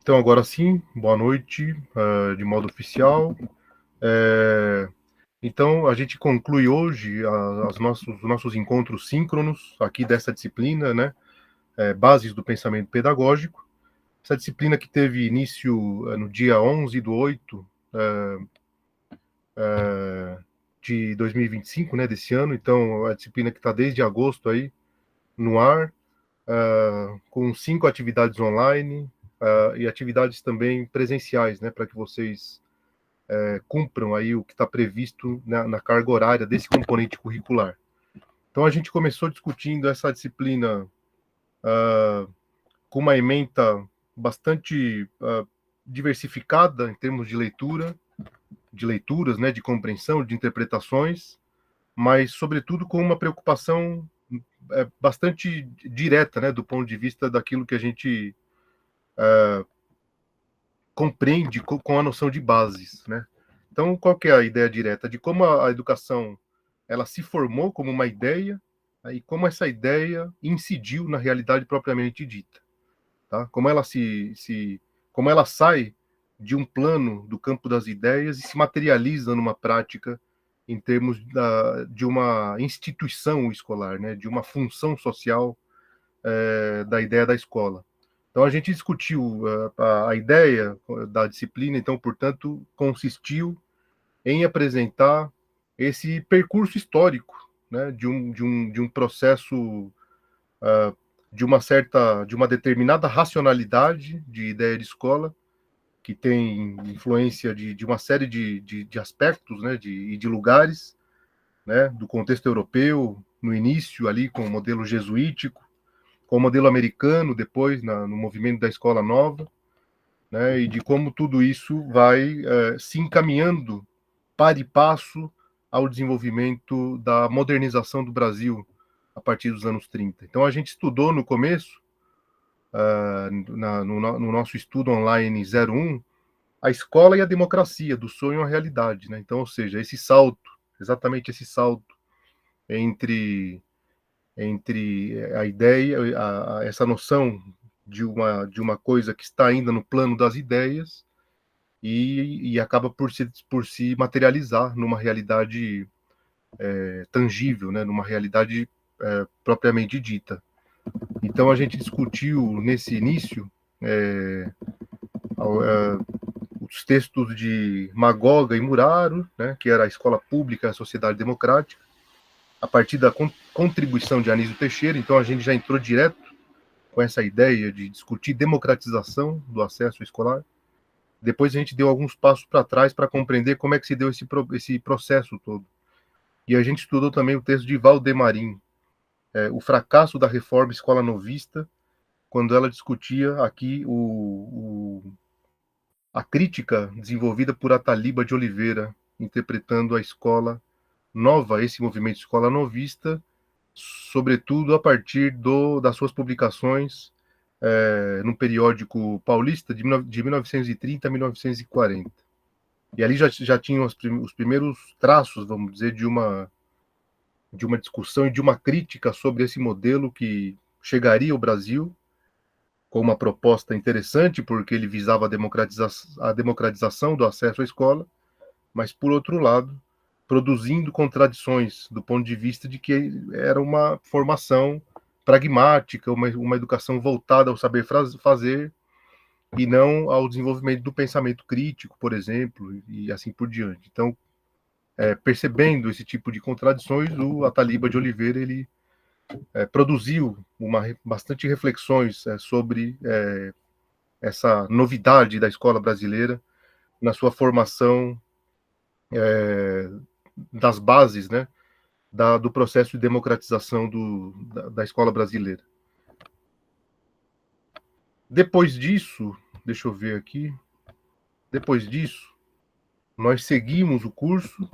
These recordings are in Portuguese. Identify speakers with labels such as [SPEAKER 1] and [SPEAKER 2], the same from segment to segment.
[SPEAKER 1] Então, agora sim, boa noite, de modo oficial. Então, a gente conclui hoje os nossos encontros síncronos aqui dessa disciplina, né? Bases do Pensamento Pedagógico. Essa disciplina que teve início no dia 11/8 de 2025, né? Desse ano. Então, a disciplina que está desde agosto aí no ar, com 5 atividades online e atividades também presenciais, né? Para que vocês cumpram aí o que está previsto na carga horária desse componente curricular. Então, a gente começou discutindo essa disciplina com uma ementa bastante diversificada em termos de leituras, né, de compreensão, de interpretações, mas, sobretudo, com uma preocupação bastante direta, né, do ponto de vista daquilo que a gente compreende com a noção de bases, né? Então, qual que é a ideia direta? De como a educação ela se formou como uma ideia, né, e como essa ideia incidiu na realidade propriamente dita, tá? Como ela sai de um plano do campo das ideias e se materializa numa prática em termos de uma instituição escolar, né, de uma função social da ideia da escola. Então, a gente discutiu a ideia da disciplina, então, portanto, consistiu em apresentar esse percurso histórico, né, de um processo de uma determinada racionalidade de ideia de escola, que tem influência de uma série de aspectos, né, e de lugares, né, do contexto europeu, no início ali com o modelo jesuítico, com o modelo americano depois no movimento da escola nova, né, e de como tudo isso vai se encaminhando par e passo ao desenvolvimento da modernização do Brasil a partir dos anos 30. Então, a gente estudou no começo, no nosso estudo online 01, a escola e a democracia, do sonho à realidade, né? Então, ou seja, esse salto, exatamente esse salto entre a ideia, essa noção de uma coisa que está ainda no plano das ideias e acaba por se materializar numa realidade tangível, né, numa realidade propriamente dita. Então, a gente discutiu nesse início os textos de Magoga e Muraro, né, que era a escola pública e a sociedade democrática, a partir da contribuição de Anísio Teixeira. Então, a gente já entrou direto com essa ideia de discutir democratização do acesso escolar. Depois a gente deu alguns passos para trás para compreender como é que se deu esse processo todo. E a gente estudou também o texto de Valdemarim, o fracasso da reforma escola novista, quando ela discutia aqui a crítica desenvolvida por Ataliba de Oliveira, interpretando a escola nova, esse movimento escola novista, sobretudo a partir das suas publicações no periódico paulista de 1930 a 1940. E ali já tinham os primeiros traços, vamos dizer, de uma discussão e de uma crítica sobre esse modelo que chegaria ao Brasil com uma proposta interessante, porque ele visava a democratização do acesso à escola, mas, por outro lado, produzindo contradições do ponto de vista de que era uma formação pragmática, uma educação voltada ao saber fazer e não ao desenvolvimento do pensamento crítico, por exemplo, e assim por diante. Então, percebendo esse tipo de contradições, o Ataliba de Oliveira ele produziu bastante reflexões sobre essa novidade da escola brasileira na sua formação das bases, né, do processo de democratização da escola brasileira. Depois disso, deixa eu ver aqui, depois disso, nós seguimos o curso,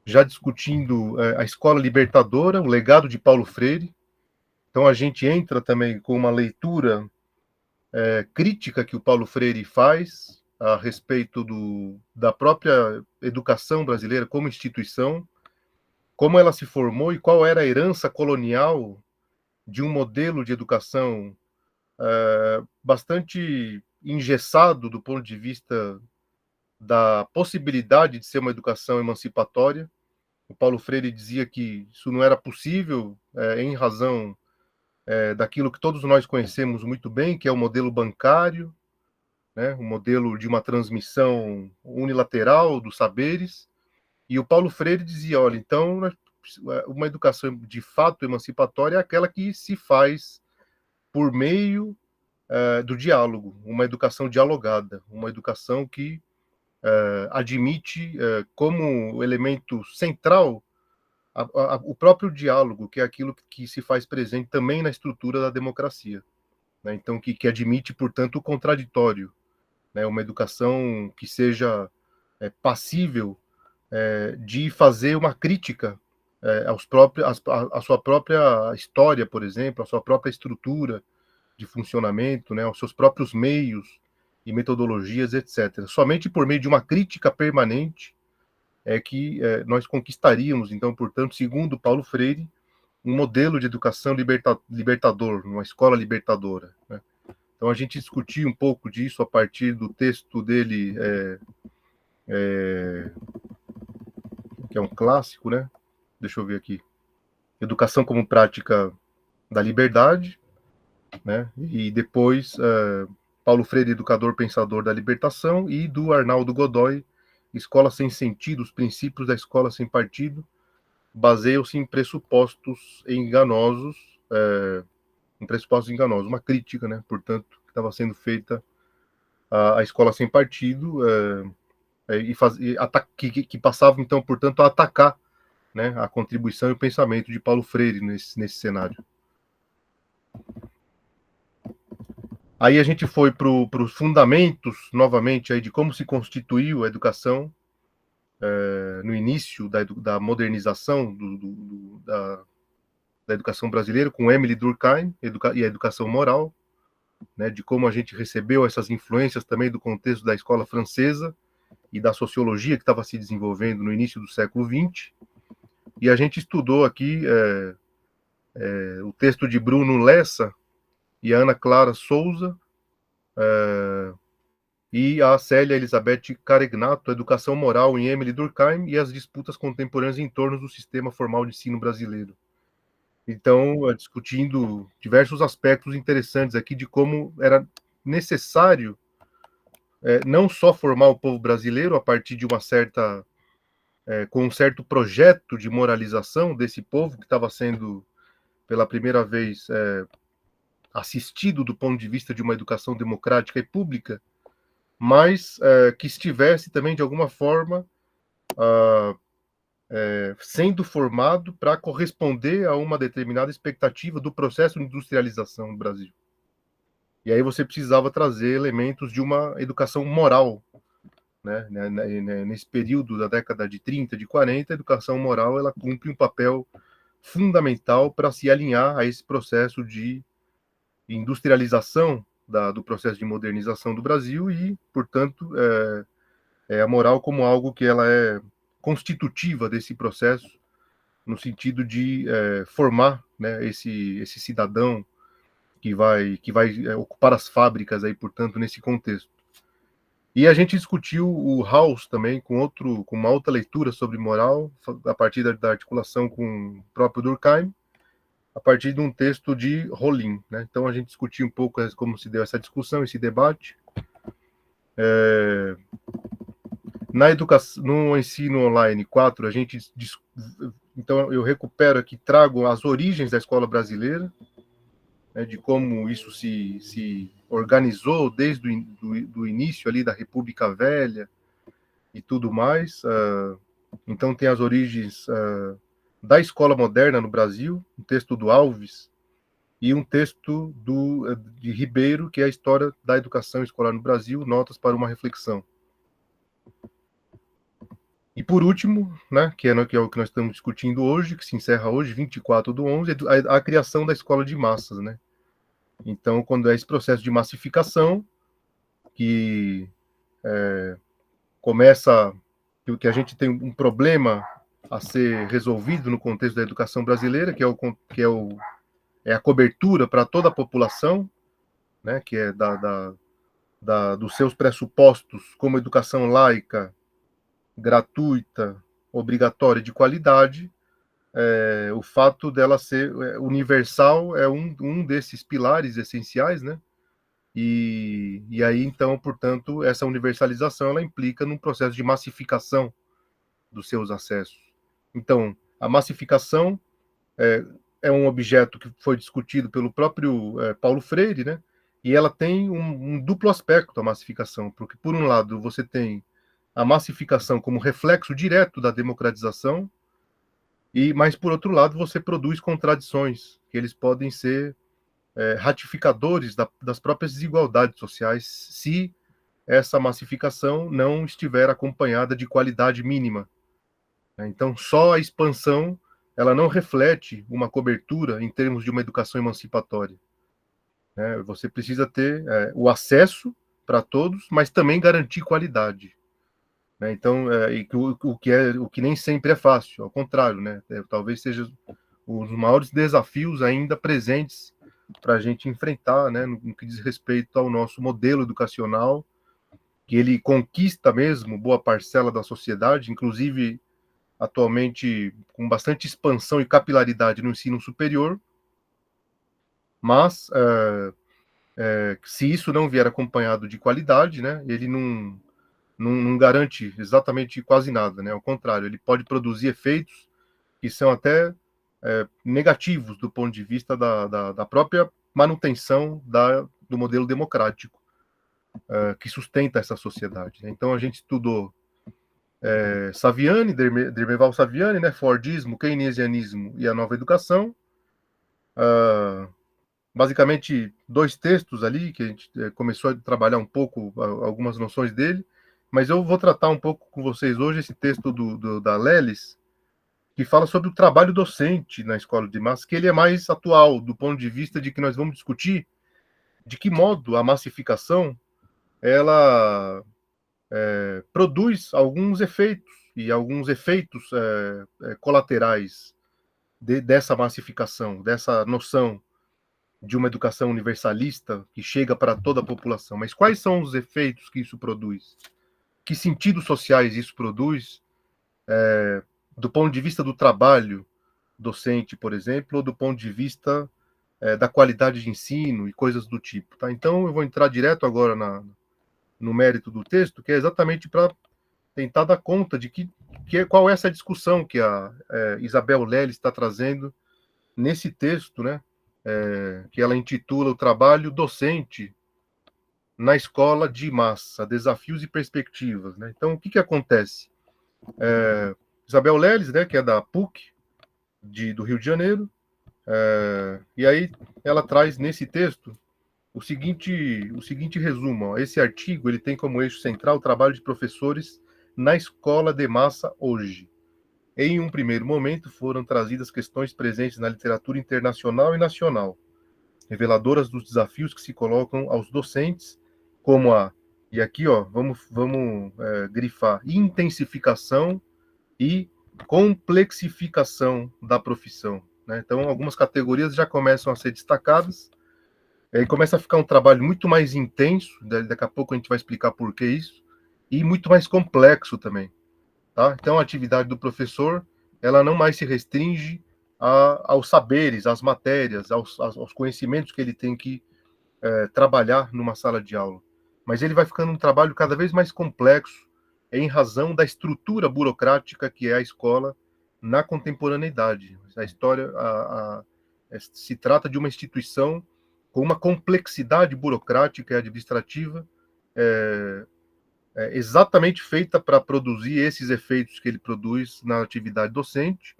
[SPEAKER 1] já discutindo a escola libertadora, o legado de Paulo Freire. Então, a gente entra também com uma leitura crítica que o Paulo Freire faz a respeito da própria educação brasileira como instituição, como ela se formou e qual era a herança colonial de um modelo de educação bastante engessado do ponto de vista da possibilidade de ser uma educação emancipatória. O Paulo Freire dizia que isso não era possível em razão daquilo que todos nós conhecemos muito bem, que é o modelo bancário, né, o modelo de uma transmissão unilateral dos saberes. E o Paulo Freire dizia, olha, então uma educação de fato emancipatória é aquela que se faz por meio do diálogo, uma educação dialogada, uma educação que admite como elemento central o próprio diálogo, que é aquilo que se faz presente também na estrutura da democracia, né? Então, que admite, portanto, o contraditório, né? Uma educação que seja passível de fazer uma crítica à sua própria história, por exemplo, à sua própria estrutura de funcionamento, né? Aos seus próprios meios e metodologias, etc. Somente por meio de uma crítica permanente é que nós conquistaríamos, então, portanto, segundo Paulo Freire, um modelo de educação libertador, uma escola libertadora, né? Então, a gente discutiu um pouco disso a partir do texto dele, que é um clássico, né? Deixa eu ver aqui. Educação como Prática da Liberdade, né? E depois, Paulo Freire, Educador Pensador da Libertação, e do Arnaldo Godoy, Escola Sem Sentido, os Princípios da Escola Sem Partido, baseiam-se em pressupostos enganosos, uma crítica, né, portanto, que estava sendo feita à escola sem partido, que passava, então, portanto, a atacar, né, a contribuição e o pensamento de Paulo Freire nesse cenário. Aí a gente foi para os fundamentos, novamente, aí, de como se constituiu a educação no início da modernização da educação brasileira, com Emily Durkheim e a educação moral, né, de como a gente recebeu essas influências também do contexto da escola francesa e da sociologia que estava se desenvolvendo no início do século XX. E a gente estudou aqui o texto de Bruno Lessa e Ana Clara Souza e a Célia Elizabeth Caregnato, Educação Moral em Emily Durkheim e as disputas contemporâneas em torno do sistema formal de ensino brasileiro. Então, discutindo diversos aspectos interessantes aqui de como era necessário não só formar o povo brasileiro a partir de com um certo projeto de moralização desse povo que estava sendo, pela primeira vez, assistido do ponto de vista de uma educação democrática e pública, mas que estivesse também, de alguma forma, sendo formado para corresponder a uma determinada expectativa do processo de industrialização no Brasil. E aí você precisava trazer elementos de uma educação moral, né? Nesse período da década de 30, de 40, a educação moral ela cumpre um papel fundamental para se alinhar a esse processo de industrialização do processo de modernização do Brasil e, portanto, a moral como algo que ela é constitutiva desse processo, no sentido de formar, né, esse cidadão que vai ocupar as fábricas aí, portanto, nesse contexto. E a gente discutiu o House também com uma outra leitura sobre moral, a partir da articulação com o próprio Durkheim, a partir de um texto de Rollin, né? Então a gente discutiu um pouco como se deu essa discussão, esse debate. Na educação, no ensino online 4, então eu recupero aqui, trago as origens da escola brasileira, né, de como isso se organizou desde o início ali da República Velha e tudo mais. Então tem as origens da escola moderna no Brasil, um texto do Alves e um texto de Ribeiro, que é a história da educação escolar no Brasil, notas para uma reflexão. E por último, né, que é o que nós estamos discutindo hoje, que se encerra hoje, 24/11, a criação da escola de massas, né? Então, quando é esse processo de massificação que começa, que a gente tem um problema a ser resolvido no contexto da educação brasileira, é a cobertura para toda a população, né, que é dos seus pressupostos como educação laica, gratuita, obrigatória e de qualidade, o fato dela ser universal é um desses pilares essenciais, né? E aí, então, portanto, essa universalização ela implica num processo de massificação dos seus acessos. Então, a massificação é um objeto que foi discutido pelo próprio Paulo Freire, né? E ela tem um duplo aspecto, a massificação, porque, por um lado, você tem a massificação como reflexo direto da democratização, mas, por outro lado, você produz contradições, que eles podem ser ratificadores das próprias desigualdades sociais, se essa massificação não estiver acompanhada de qualidade mínima. Então, só a expansão ela não reflete uma cobertura em termos de uma educação emancipatória. Você precisa ter o acesso para todos, mas também garantir qualidade. Então, o que nem sempre é fácil, ao contrário, né? Talvez seja os maiores desafios ainda presentes para a gente enfrentar, né, no que diz respeito ao nosso modelo educacional, que ele conquista mesmo boa parcela da sociedade, inclusive atualmente com bastante expansão e capilaridade no ensino superior, mas se isso não vier acompanhado de qualidade, né, ele não garante exatamente quase nada, né? Ao contrário, ele pode produzir efeitos que são até negativos do ponto de vista da própria manutenção do modelo democrático que sustenta essa sociedade. Né? Então a gente estudou Saviani, Dermeval Saviani, né? Fordismo, keynesianismo e a nova educação. Basicamente, dois textos ali, que a gente começou a trabalhar um pouco algumas noções dele, mas eu vou tratar um pouco com vocês hoje esse texto da Lelis, que fala sobre o trabalho docente na escola de massa, que ele é mais atual, do ponto de vista de que nós vamos discutir de que modo a massificação ela produz alguns efeitos, e alguns efeitos colaterais dessa massificação, dessa noção de uma educação universalista que chega para toda a população. Mas quais são os efeitos que isso produz? Que sentidos sociais isso produz do ponto de vista do trabalho docente, por exemplo, ou do ponto de vista da qualidade de ensino e coisas do tipo. Tá? Então, eu vou entrar direto agora no mérito do texto, que é exatamente para tentar dar conta de qual é essa discussão que a Isabel Lelis está trazendo nesse texto, né, que ela intitula O Trabalho Docente na Escola de Massa, Desafios e Perspectivas. Né? Então, o que acontece? Isabel Lelis, né, que é da PUC, do Rio de Janeiro, e aí ela traz nesse texto o seguinte resumo. Ó. Esse artigo ele tem como eixo central o trabalho de professores na escola de massa hoje. Em um primeiro momento foram trazidas questões presentes na literatura internacional e nacional, reveladoras dos desafios que se colocam aos docentes, como e aqui ó, vamos grifar, intensificação e complexificação da profissão. Né? Então, algumas categorias já começam a ser destacadas, aí começa a ficar um trabalho muito mais intenso, daqui a pouco a gente vai explicar por que isso, e muito mais complexo também. Tá? Então, a atividade do professor, ela não mais se restringe aos saberes, às matérias, aos conhecimentos que ele tem que trabalhar numa sala de aula. Mas ele vai ficando um trabalho cada vez mais complexo em razão da estrutura burocrática que é a escola na contemporaneidade. A história se trata de uma instituição com uma complexidade burocrática e administrativa exatamente feita para produzir esses efeitos que ele produz na atividade docente,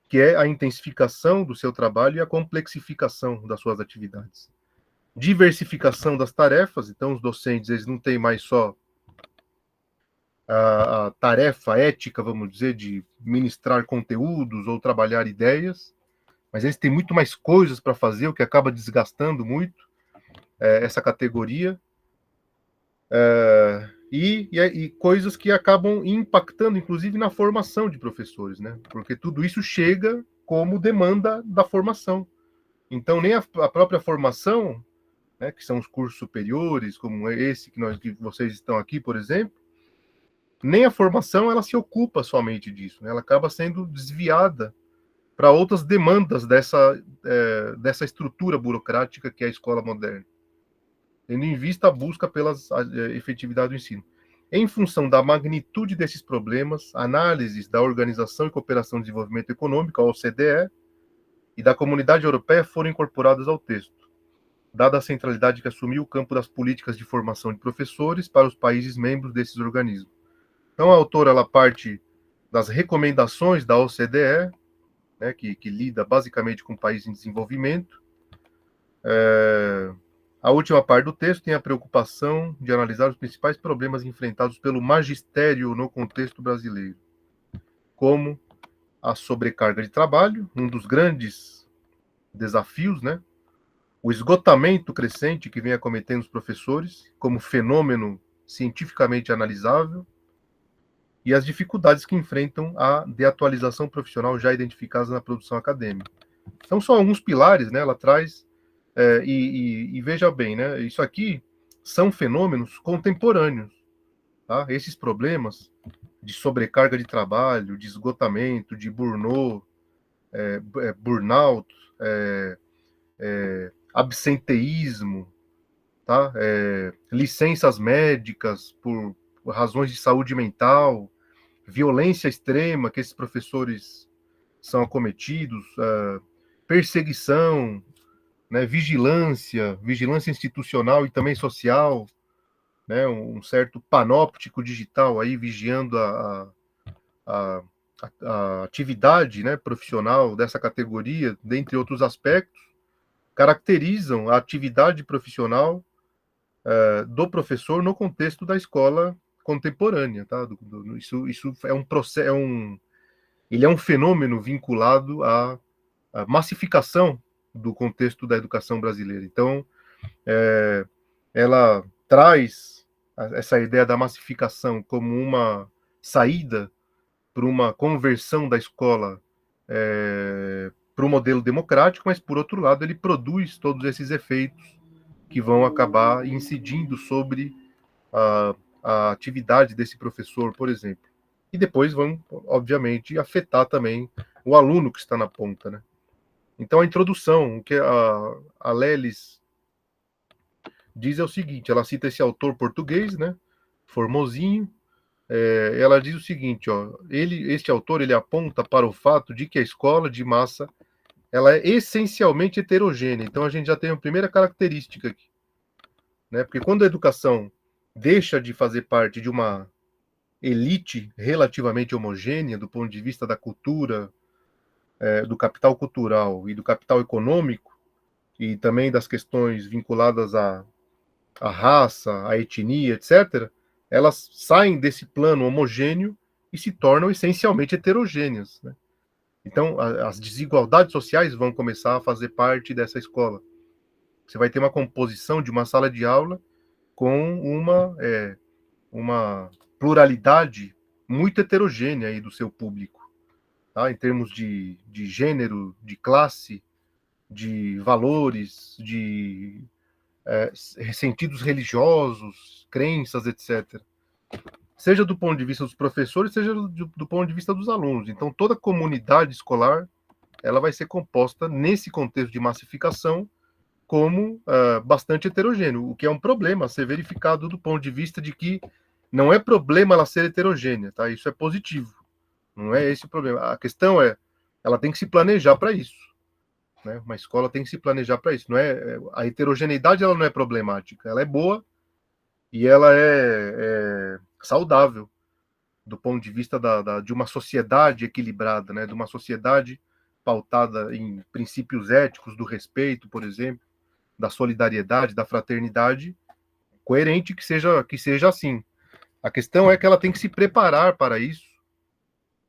[SPEAKER 1] que é a intensificação do seu trabalho e a complexificação das suas atividades. Diversificação das tarefas, então os docentes eles não têm mais só a tarefa ética, vamos dizer, de ministrar conteúdos ou trabalhar ideias, mas eles têm muito mais coisas para fazer, o que acaba desgastando muito essa categoria, e coisas que acabam impactando, inclusive, na formação de professores, né? Porque tudo isso chega como demanda da formação. Então, nem a própria formação né, que são os cursos superiores, como esse que vocês estão aqui, por exemplo, nem a formação ela se ocupa somente disso, né? Ela acaba sendo desviada para outras demandas dessa estrutura burocrática que é a escola moderna, tendo em vista a busca pela efetividade do ensino. Em função da magnitude desses problemas, análises da Organização e Cooperação de Desenvolvimento Econômico, a OCDE, e da Comunidade Europeia foram incorporadas ao texto, dada a centralidade que assumiu o campo das políticas de formação de professores para os países membros desses organismos. Então, a autora ela parte das recomendações da OCDE, né, que lida basicamente com países em desenvolvimento. A última parte do texto tem a preocupação de analisar os principais problemas enfrentados pelo magistério no contexto brasileiro, como a sobrecarga de trabalho, um dos grandes desafios, né? O esgotamento crescente que vem acometendo os professores, como fenômeno cientificamente analisável, e as dificuldades que enfrentam a deatualização profissional já identificadas na produção acadêmica. Então, são alguns pilares, né? Ela traz, e veja bem, né? Isso aqui são fenômenos contemporâneos, tá? Esses problemas de sobrecarga de trabalho, de esgotamento, de burnout, absenteísmo, tá? Licenças médicas por razões de saúde mental, violência extrema que esses professores são acometidos, perseguição, né, vigilância institucional e também social, né, um certo panóptico digital aí vigiando a, a atividade, né, profissional dessa categoria, dentre outros aspectos, caracterizam a atividade profissional do professor no contexto da escola contemporânea, tá? Isso é um processo, ele é um fenômeno vinculado à massificação do contexto da educação brasileira. Então, ela traz essa ideia da massificação como uma saída para uma conversão da escola para o modelo democrático, mas, por outro lado, ele produz todos esses efeitos que vão acabar incidindo sobre a atividade desse professor, por exemplo. E depois vão, obviamente, afetar também o aluno que está na ponta, né? Então, a introdução, o que a Lelis diz é o seguinte, ela cita esse autor português, né, Formosinho, ela diz o seguinte, ó, este autor, ele aponta para o fato de que a escola de massa, ela é essencialmente heterogênea. Então, a gente já tem a primeira característica aqui, né, porque quando a educação deixa de fazer parte de uma elite relativamente homogênea do ponto de vista da cultura, do capital cultural e do capital econômico, e também das questões vinculadas à raça, à etnia, etc., elas saem desse plano homogêneo e se tornam essencialmente heterogêneas, né? Então, as desigualdades sociais vão começar a fazer parte dessa escola. Você vai ter uma composição de uma sala de aula com uma pluralidade muito heterogênea aí do seu público, tá? Em termos de gênero, de classe, de valores, de sentidos religiosos, crenças, etc. Seja do ponto de vista dos professores, seja do ponto de vista dos alunos. Então, toda a comunidade escolar ela vai ser composta nesse contexto de massificação como bastante heterogêneo, o que é um problema a ser verificado do ponto de vista de que não é problema ela ser heterogênea, tá? Isso é positivo. Não é esse o problema. A questão é, ela tem que se planejar para isso, né? Uma escola tem que se planejar para isso. Não é a heterogeneidade, ela não é problemática, ela é boa e ela é saudável do ponto de vista de uma sociedade equilibrada, né? De uma sociedade pautada em princípios éticos do respeito, por exemplo, da solidariedade, da fraternidade, coerente que seja assim. A questão é que ela tem que se preparar para isso,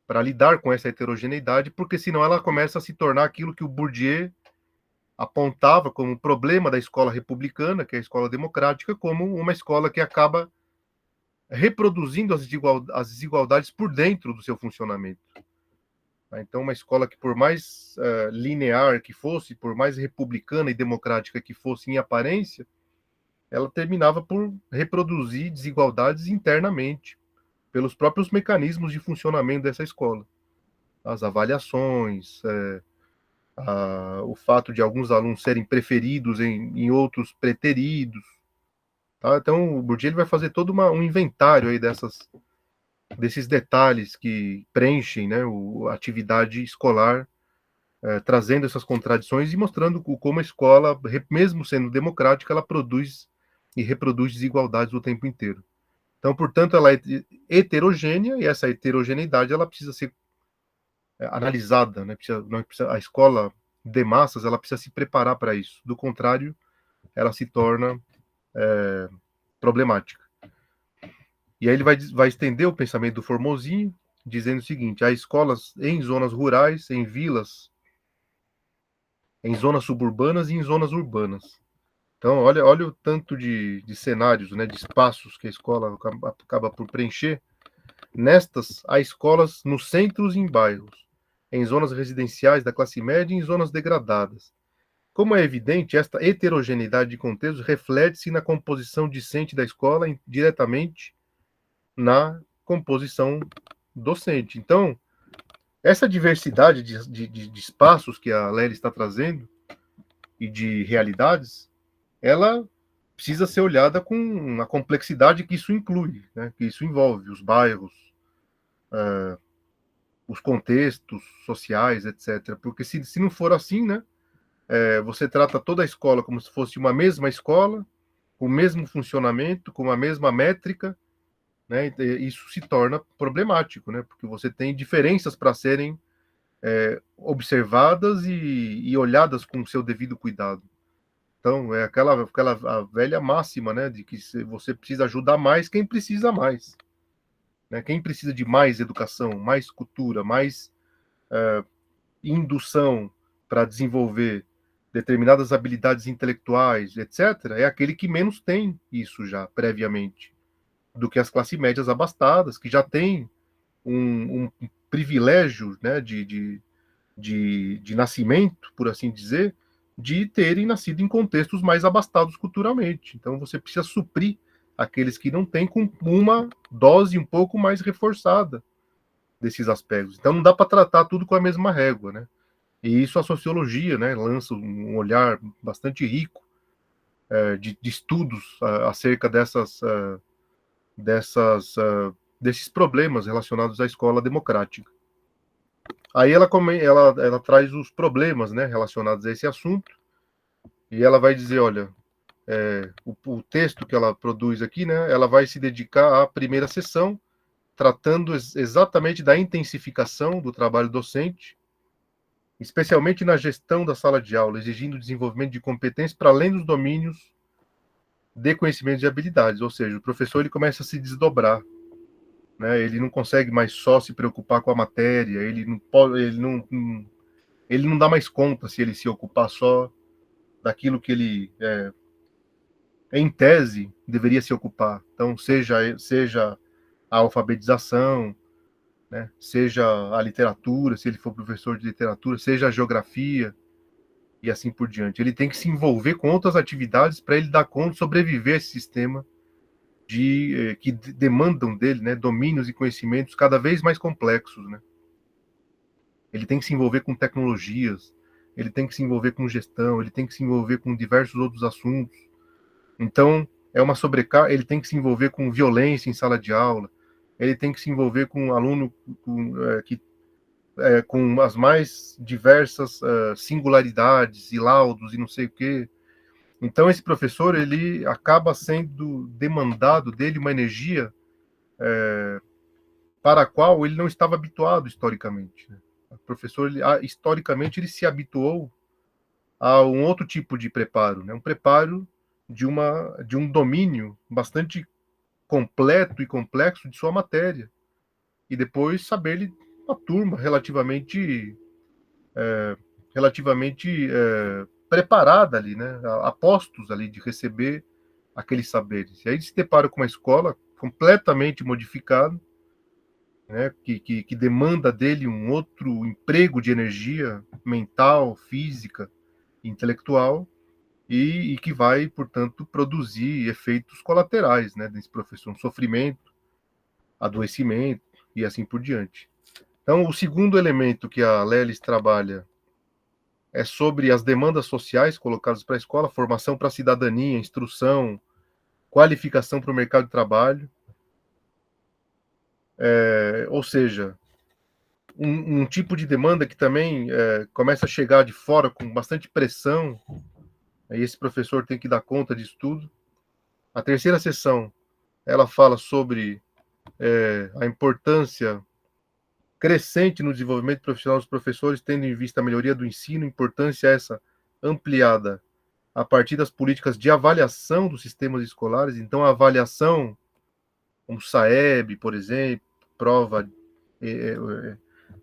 [SPEAKER 1] para lidar com essa heterogeneidade, porque senão ela começa a se tornar aquilo que o Bourdieu apontava como problema da escola republicana, que é a escola democrática, como uma escola que acaba reproduzindo as desigualdades por dentro do seu funcionamento. Então, uma escola que, por mais linear que fosse, por mais republicana e democrática que fosse em aparência, ela terminava por reproduzir desigualdades internamente, pelos próprios mecanismos de funcionamento dessa escola. As avaliações, o fato de alguns alunos serem preferidos em outros preteridos. Tá? Então, o Bourdieu ele vai fazer todo um inventário aí desses detalhes que preenchem, né, a atividade escolar, trazendo essas contradições e mostrando como a escola, mesmo sendo democrática, ela produz e reproduz desigualdades o tempo inteiro. Então, portanto, ela é heterogênea e essa heterogeneidade ela precisa ser analisada, né? A escola de massas ela precisa se preparar para isso. Do contrário, ela se torna problemática. E aí ele vai estender o pensamento do Formosinho, dizendo o seguinte: há escolas em zonas rurais, em vilas, em zonas suburbanas e em zonas urbanas. Então, olha o tanto de cenários, né, de espaços que a escola acaba por preencher. Nestas, há escolas nos centros e em bairros, em zonas residenciais da classe média e em zonas degradadas. Como é evidente, esta heterogeneidade de contextos reflete-se na composição discente da escola diretamente na composição docente. Então, essa diversidade de espaços que a Lélia está trazendo e de realidades, ela precisa ser olhada com a complexidade que isso inclui, né? Que isso envolve os bairros, os contextos sociais, etc. Porque se não for assim, né, você trata toda a escola como se fosse uma mesma escola, com o mesmo funcionamento, com a mesma métrica, né, isso se torna problemático, né, porque você tem diferenças para serem observadas e olhadas com o seu devido cuidado. Então, é aquela a velha máxima, né, de que você precisa ajudar mais quem precisa mais. Né? Quem precisa de mais educação, mais cultura, mais indução para desenvolver determinadas habilidades intelectuais, etc., é aquele que menos tem isso já previamente, do que as classes médias abastadas, que já têm um privilégio, né, de nascimento, por assim dizer, de terem nascido em contextos mais abastados culturalmente. Então você precisa suprir aqueles que não têm com uma dose um pouco mais reforçada desses aspectos. Então não dá para tratar tudo com a mesma régua, né? E isso a sociologia, né, lança um olhar bastante rico de estudos acerca desses problemas relacionados à escola democrática. Aí ela traz os problemas, né, relacionados a esse assunto e ela vai dizer, olha, o texto que ela produz aqui, né, ela vai se dedicar à primeira sessão, tratando exatamente da intensificação do trabalho docente, especialmente na gestão da sala de aula, exigindo o desenvolvimento de competências para além dos domínios de conhecimentos e habilidades, ou seja, o professor ele começa a se desdobrar, né? Ele não consegue mais só se preocupar com a matéria, ele não pode, ele não dá mais conta se ele se ocupar só daquilo que ele, em tese, deveria se ocupar. Então, seja a alfabetização, né? Seja a literatura, se ele for professor de literatura, seja a geografia, e assim por diante. Ele tem que se envolver com outras atividades para ele dar conta de sobreviver a esse sistema que demandam dele, né, domínios e conhecimentos cada vez mais complexos, né? Ele tem que se envolver com tecnologias, ele tem que se envolver com gestão, ele tem que se envolver com diversos outros assuntos. Então, é uma sobrecarga, ele tem que se envolver com violência em sala de aula, ele tem que se envolver com um aluno com as mais diversas singularidades e laudos e não sei o quê. Então, esse professor, ele acaba sendo demandado dele uma energia para a qual ele não estava habituado historicamente. Né? O professor, historicamente, ele se habituou a um outro tipo de preparo, né? Um preparo de um domínio bastante completo e complexo de sua matéria. E depois saber ele uma turma relativamente preparada ali, né? A postos ali de receber aqueles saberes. E aí se depara com uma escola completamente modificada, né, que demanda dele um outro emprego de energia mental, física, intelectual, e que vai, portanto, produzir efeitos colaterais, né, desse professor, um sofrimento, adoecimento e assim por diante. Então, o segundo elemento que a Lelis trabalha é sobre as demandas sociais colocadas para a escola, formação para a cidadania, instrução, qualificação para o mercado de trabalho, ou seja, um tipo de demanda que também começa a chegar de fora com bastante pressão, aí esse professor tem que dar conta disso tudo. A terceira sessão, ela fala sobre a importância crescente no desenvolvimento profissional dos professores, tendo em vista a melhoria do ensino, importância essa ampliada a partir das políticas de avaliação dos sistemas escolares. Então, a avaliação, como SAEB, por exemplo, prova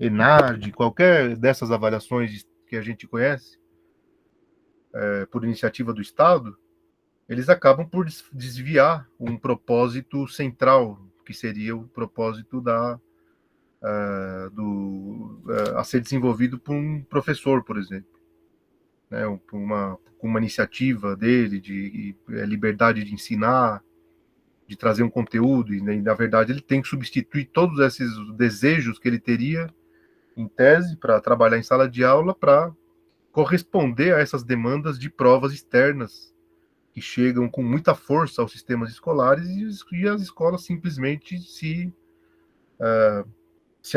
[SPEAKER 1] ENARD, qualquer dessas avaliações que a gente conhece, por iniciativa do Estado, eles acabam por desviar um propósito central, que seria o propósito a ser desenvolvido por um professor, por exemplo, né, uma iniciativa dele de liberdade de ensinar, de trazer um conteúdo, e na verdade ele tem que substituir todos esses desejos que ele teria em tese para trabalhar em sala de aula para corresponder a essas demandas de provas externas que chegam com muita força aos sistemas escolares e as escolas simplesmente se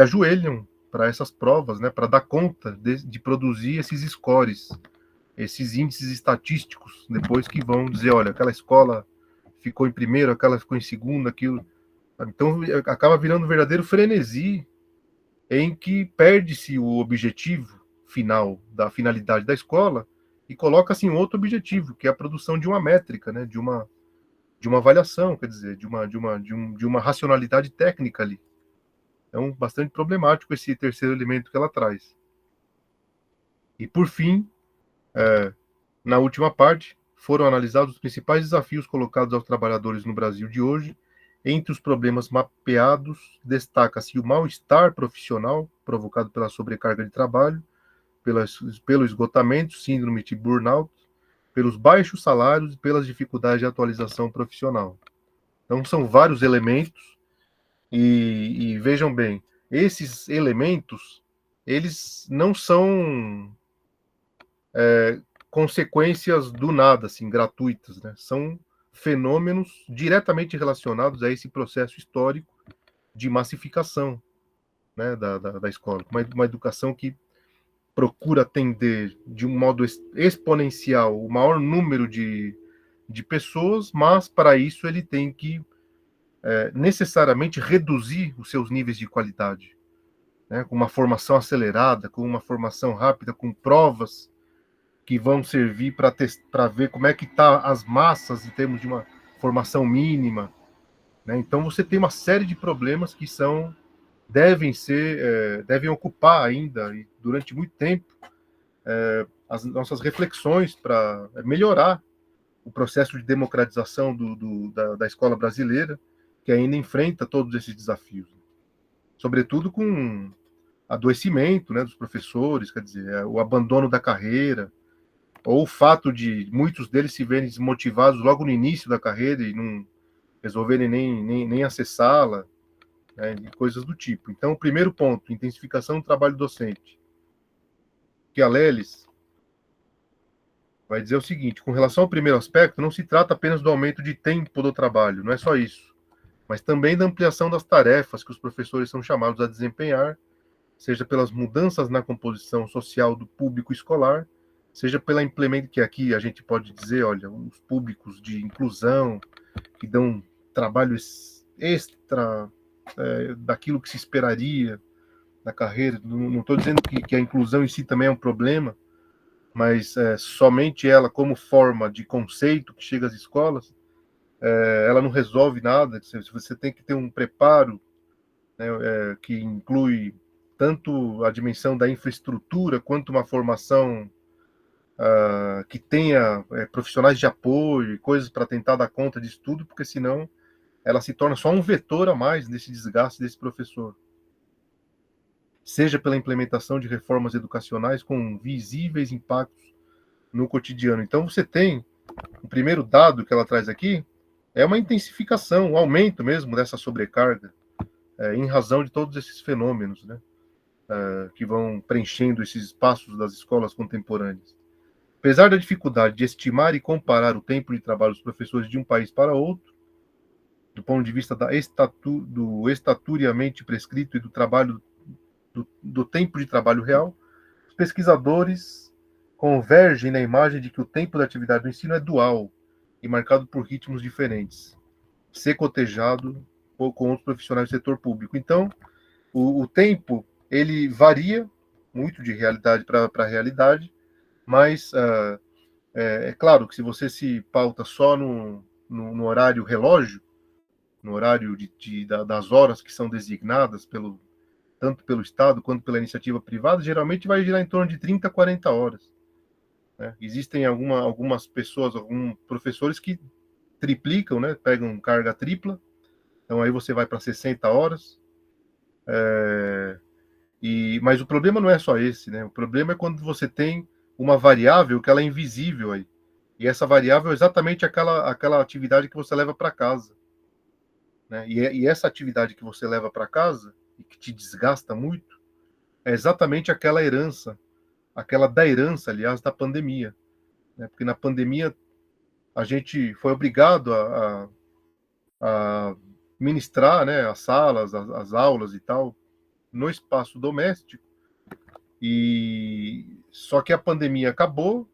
[SPEAKER 1] ajoelham para essas provas, né, para dar conta de produzir esses scores, esses índices estatísticos, depois que vão dizer, olha, aquela escola ficou em primeiro, aquela ficou em segundo, aquilo. Então acaba virando um verdadeiro frenesi em que perde-se o objetivo final da finalidade da escola e coloca-se um outro objetivo, que é a produção de uma métrica, né, de uma avaliação, quer dizer, de uma racionalidade técnica ali. Então, bastante problemático esse terceiro elemento que ela traz. E, por fim, na última parte, foram analisados os principais desafios colocados aos trabalhadores no Brasil de hoje. Entre os problemas mapeados, destaca-se o mal-estar profissional provocado pela sobrecarga de trabalho, pelo esgotamento, síndrome de burnout, pelos baixos salários e pelas dificuldades de atualização profissional. Então, são vários elementos e vejam bem, esses elementos, eles não são consequências do nada, assim, gratuitas, né? São fenômenos diretamente relacionados a esse processo histórico de massificação, né, da escola. Uma educação que procura atender de um modo exponencial o maior número de pessoas, mas para isso ele tem que necessariamente reduzir os seus níveis de qualidade, né, com uma formação acelerada, com uma formação rápida, com provas que vão servir para ver como é que tá as massas em termos de uma formação mínima, né? Então você tem uma série de problemas que devem ocupar ainda e durante muito tempo as nossas reflexões para melhorar o processo de democratização da escola brasileira, que ainda enfrenta todos esses desafios, sobretudo com adoecimento, né, dos professores, quer dizer, o abandono da carreira, ou o fato de muitos deles se verem desmotivados logo no início da carreira e não resolverem nem acessá-la, né, e coisas do tipo. Então, o primeiro ponto, intensificação do trabalho docente, que a Lelis vai dizer o seguinte: com relação ao primeiro aspecto, não se trata apenas do aumento de tempo do trabalho, não é só isso, mas também da ampliação das tarefas que os professores são chamados a desempenhar, seja pelas mudanças na composição social do público escolar, seja pela implementação, que aqui a gente pode dizer, olha, os públicos de inclusão, que dão trabalho extra daquilo que se esperaria na carreira. Não estou dizendo que a inclusão em si também é um problema, mas somente ela como forma de conceito que chega às escolas, ela não resolve nada. Você tem que ter um preparo, né, que inclui tanto a dimensão da infraestrutura quanto uma formação que tenha profissionais de apoio e coisas para tentar dar conta disso tudo, porque senão ela se torna só um vetor a mais nesse desgaste desse professor. Seja pela implementação de reformas educacionais com visíveis impactos no cotidiano. Então você tem, o primeiro dado que ela traz aqui, é uma intensificação, um aumento mesmo dessa sobrecarga, em razão de todos esses fenômenos, né, que vão preenchendo esses espaços das escolas contemporâneas. Apesar da dificuldade de estimar e comparar o tempo de trabalho dos professores de um país para outro, do ponto de vista do estaturiamente prescrito e do trabalho do tempo de trabalho real, os pesquisadores convergem na imagem de que o tempo da atividade do ensino é dual e marcado por ritmos diferentes, ser cotejado com outros profissionais do setor público. Então, o tempo ele varia muito de realidade para realidade, mas é claro que se você se pauta só no horário relógio, no horário das horas que são designadas tanto pelo Estado quanto pela iniciativa privada, geralmente vai girar em torno de 30 a 40 horas. Né? Existem algumas pessoas, alguns professores que triplicam, né? Pegam carga tripla, então aí você vai para 60 horas. Mas o problema não é só esse, né? O problema é quando você tem uma variável que ela é invisível aí. E essa variável é exatamente aquela atividade que você leva para casa. Né? E essa atividade que você leva para casa, e que te desgasta muito, é exatamente aquela da herança, aliás, da pandemia. Né? Porque na pandemia a gente foi obrigado a ministrar, né, as salas, as aulas e tal, no espaço doméstico, e só que a pandemia acabou,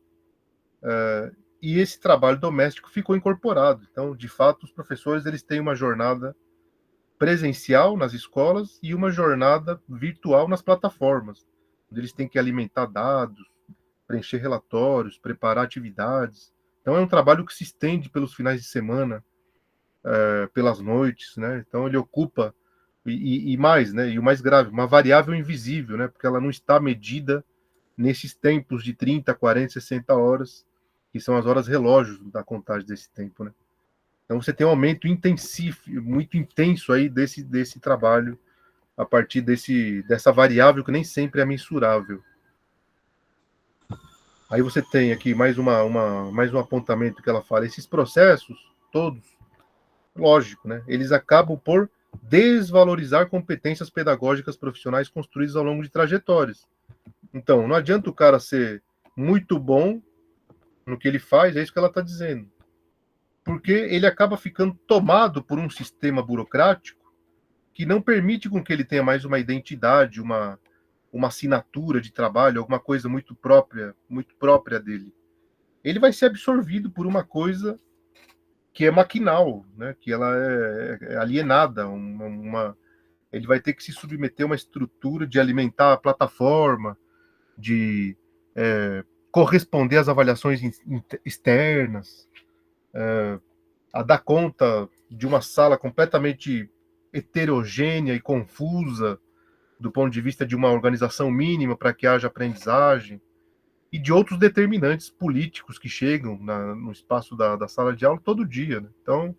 [SPEAKER 1] e esse trabalho doméstico ficou incorporado. Então, de fato, os professores eles têm uma jornada presencial nas escolas e uma jornada virtual nas plataformas, onde eles têm que alimentar dados, preencher relatórios, preparar atividades. Então, é um trabalho que se estende pelos finais de semana, pelas noites, né? Então, ele ocupa e mais, né? E o mais grave, uma variável invisível, né? Porque ela não está medida nesses tempos de 30, 40, 60 horas, que são as horas relógios da contagem desse tempo, né? Então você tem um aumento intensivo, muito intenso aí desse trabalho, a partir dessa variável que nem sempre é mensurável. Aí você tem aqui mais mais um apontamento que ela fala, esses processos todos, lógico, né? Eles acabam por desvalorizar competências pedagógicas profissionais construídas ao longo de trajetórias. Então, não adianta o cara ser muito bom no que ele faz, é isso que ela está dizendo. Porque ele acaba ficando tomado por um sistema burocrático que não permite com que ele tenha mais uma identidade, uma assinatura de trabalho, alguma coisa muito própria dele. Ele vai ser absorvido por uma coisa que é maquinal, né? Que ela é alienada, ele vai ter que se submeter a uma estrutura de alimentar a plataforma, de corresponder às avaliações externas, a dar conta de uma sala completamente heterogênea e confusa do ponto de vista de uma organização mínima para que haja aprendizagem, e de outros determinantes políticos que chegam no espaço da sala de aula todo dia. Né? Então,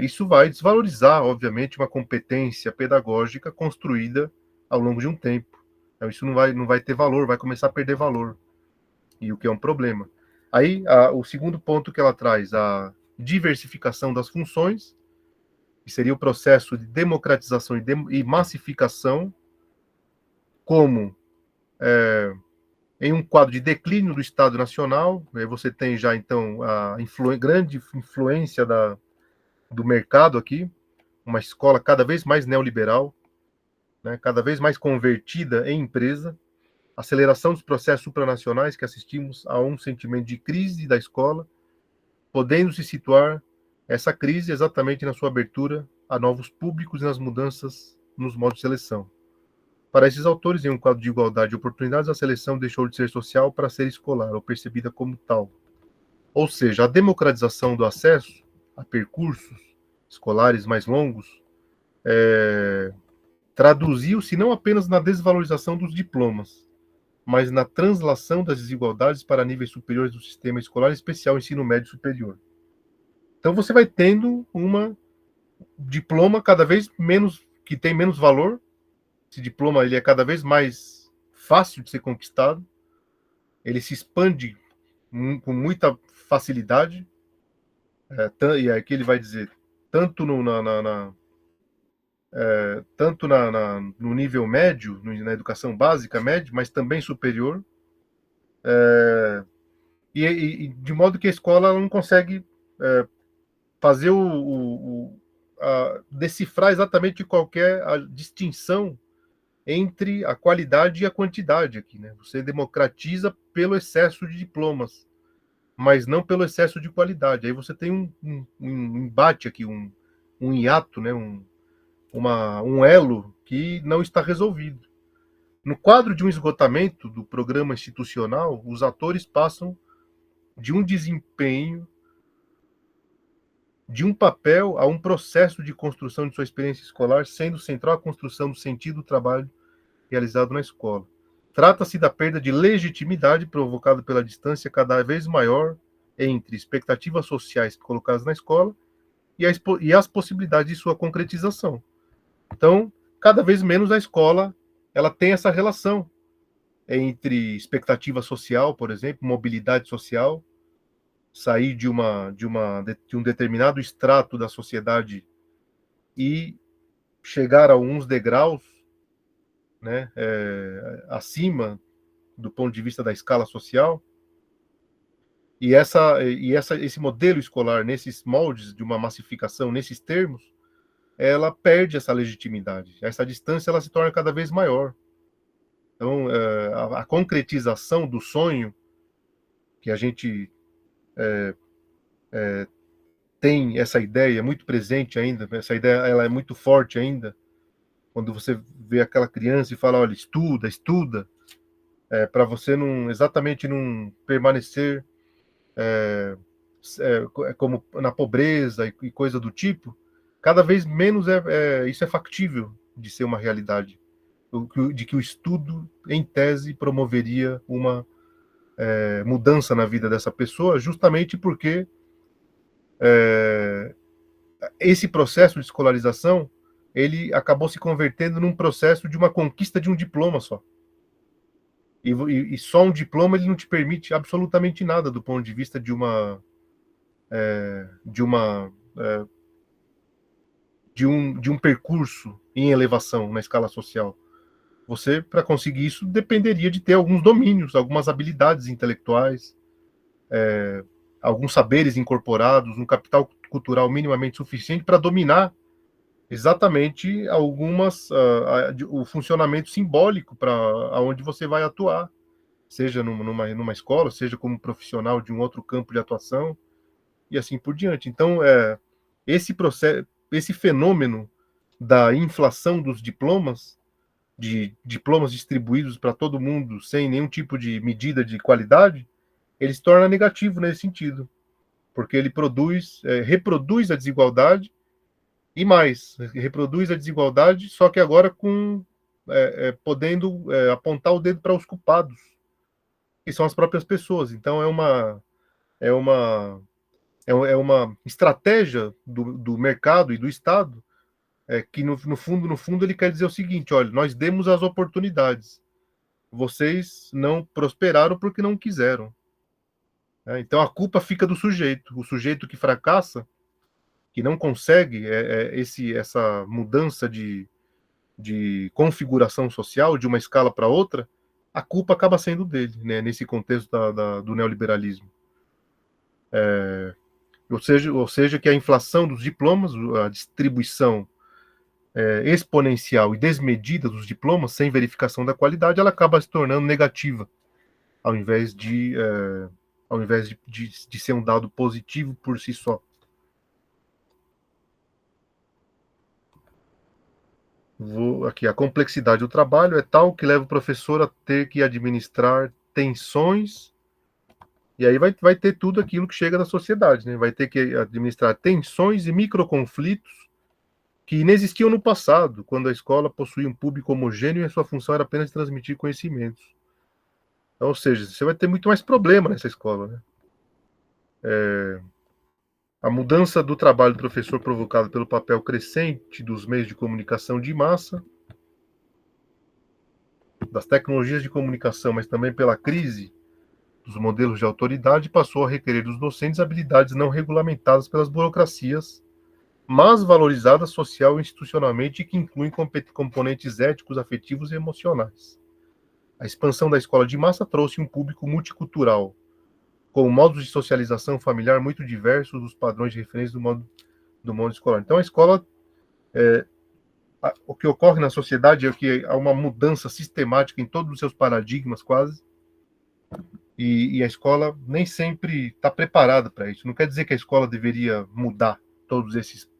[SPEAKER 1] isso vai desvalorizar, obviamente, uma competência pedagógica construída ao longo de um tempo. Então, isso não vai ter valor, vai começar a perder valor, e o que é um problema. Aí, o segundo ponto que ela traz, a diversificação das funções, que seria o processo de democratização e massificação, como em um quadro de declínio do Estado Nacional, você tem já, então, a grande influência do mercado aqui, uma escola cada vez mais neoliberal, né, cada vez mais convertida em empresa, aceleração dos processos supranacionais que assistimos a um sentimento de crise da escola, podendo se situar essa crise exatamente na sua abertura a novos públicos e nas mudanças nos modos de seleção. Para esses autores, em um quadro de igualdade de oportunidades, a seleção deixou de ser social para ser escolar, ou percebida como tal. Ou seja, a democratização do acesso a percursos escolares mais longos traduziu-se não apenas na desvalorização dos diplomas, mas na translação das desigualdades para níveis superiores do sistema escolar, em especial o ensino médio superior. Então você vai tendo um diploma cada vez menos, que tem menos valor. Esse diploma ele é cada vez mais fácil de ser conquistado, ele se expande com muita facilidade, e aqui ele vai dizer, tanto no nível médio, na educação básica média, mas também superior, e de modo que a escola não consegue fazer decifrar exatamente qualquer a distinção entre a qualidade e a quantidade aqui, né? Você democratiza pelo excesso de diplomas, mas não pelo excesso de qualidade. Aí você tem um embate aqui, um hiato, né? Um elo que não está resolvido. No quadro de um esgotamento do programa institucional, os atores passam de um desempenho, de um papel a um processo de construção de sua experiência escolar, sendo central a construção do sentido do trabalho realizado na escola. Trata-se da perda de legitimidade provocada pela distância cada vez maior entre expectativas sociais colocadas na escola e as possibilidades de sua concretização. Então, cada vez menos a escola ela tem essa relação entre expectativa social, por exemplo, mobilidade social, sair de um determinado extrato da sociedade e chegar a uns degraus, né, acima do ponto de vista da escala social. E esse modelo escolar, nesses moldes de uma massificação, nesses termos, ela perde essa legitimidade. Essa distância ela se torna cada vez maior. Então, a concretização do sonho que a gente tem essa ideia muito presente ainda, essa ideia ela é muito forte ainda, quando você vê aquela criança e fala, olha, estuda, estuda, para você exatamente não permanecer como na pobreza e coisa do tipo, cada vez menos isso é factível de ser uma realidade, de que o estudo, em tese, promoveria uma mudança na vida dessa pessoa, justamente porque esse processo de escolarização ele acabou se convertendo num processo de uma conquista de um diploma só. E só um diploma ele não te permite absolutamente nada do ponto de vista de um percurso em elevação na escala social. Você, para conseguir isso, dependeria de ter alguns domínios, algumas habilidades intelectuais, alguns saberes incorporados, um capital cultural minimamente suficiente para dominar exatamente o funcionamento simbólico para aonde você vai atuar, seja numa escola, seja como profissional de um outro campo de atuação, e assim por diante. Então, esse processo, esse fenômeno da inflação dos diplomas, de diplomas distribuídos para todo mundo sem nenhum tipo de medida de qualidade, ele se torna negativo nesse sentido, porque ele reproduz a desigualdade e mais, reproduz a desigualdade, só que agora podendo apontar o dedo para os culpados, que são as próprias pessoas. Então é uma estratégia do mercado e do Estado que no fundo ele quer dizer o seguinte: olha, nós demos as oportunidades, vocês não prosperaram porque não quiseram. Então a culpa fica do sujeito, o sujeito que fracassa, que não consegue essa mudança de configuração social de uma escala para outra, a culpa acaba sendo dele, né, nesse contexto do neoliberalismo. Ou seja, que a inflação dos diplomas, a distribuição exponencial e desmedida dos diplomas, sem verificação da qualidade, ela acaba se tornando negativa, ao invés de ser um dado positivo por si só. Aqui, a complexidade do trabalho é tal que leva o professor a ter que administrar tensões, e aí vai ter tudo aquilo que chega da sociedade, né? Vai ter que administrar tensões e microconflitos que inexistiam no passado, quando a escola possuía um público homogêneo e a sua função era apenas transmitir conhecimentos. Então, ou seja, você vai ter muito mais problema nessa escola, né? A mudança do trabalho do professor provocada pelo papel crescente dos meios de comunicação de massa, das tecnologias de comunicação, mas também pela crise dos modelos de autoridade e passou a requerer dos docentes habilidades não regulamentadas pelas burocracias, mas valorizadas social e institucionalmente e que incluem componentes éticos, afetivos e emocionais. A expansão da escola de massa trouxe um público multicultural, com modos de socialização familiar muito diversos dos padrões de referência do mundo escolar. Então, a escola, o que ocorre na sociedade é que há uma mudança sistemática em todos os seus paradigmas, quase, e a escola nem sempre está preparada para isso. Não quer dizer que a escola deveria mudar todos esses,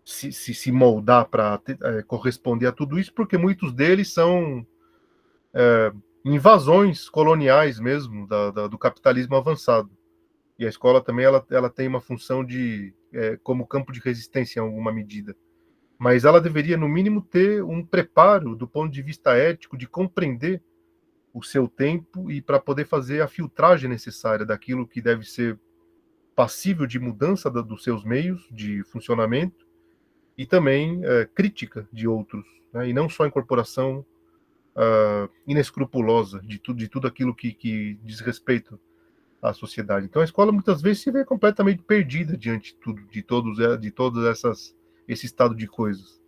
[SPEAKER 1] se moldar para corresponder a tudo isso, porque muitos deles são invasões coloniais mesmo do capitalismo avançado. E a escola também ela tem uma função de como campo de resistência em alguma medida. Mas ela deveria, no mínimo, ter um preparo do ponto de vista ético de compreender o seu tempo e para poder fazer a filtragem necessária daquilo que deve ser passível de mudança dos seus meios de funcionamento e também crítica de outros, né? E não só incorporação inescrupulosa de tudo aquilo que diz respeito à sociedade. Então a escola muitas vezes se vê completamente perdida diante de tudo, de todas esse estado de coisas.